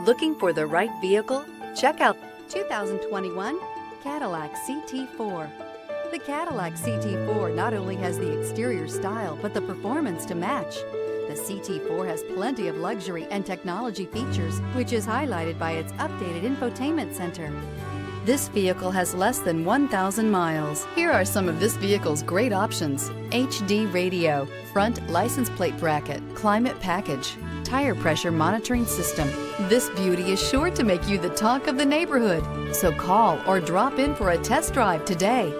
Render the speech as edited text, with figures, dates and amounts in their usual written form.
Looking for the right vehicle? Check out 2021 Cadillac CT4. The Cadillac CT4 not only has the exterior style, but the performance to match. The CT4 has plenty of luxury and technology features, which is highlighted by its updated infotainment center. This vehicle has less than 1,000 miles. Here are some of this vehicle's great options: HD radio, front license plate bracket, climate package, tire pressure monitoring system. This beauty is sure to make you the talk of the neighborhood. So call or drop in for a test drive today.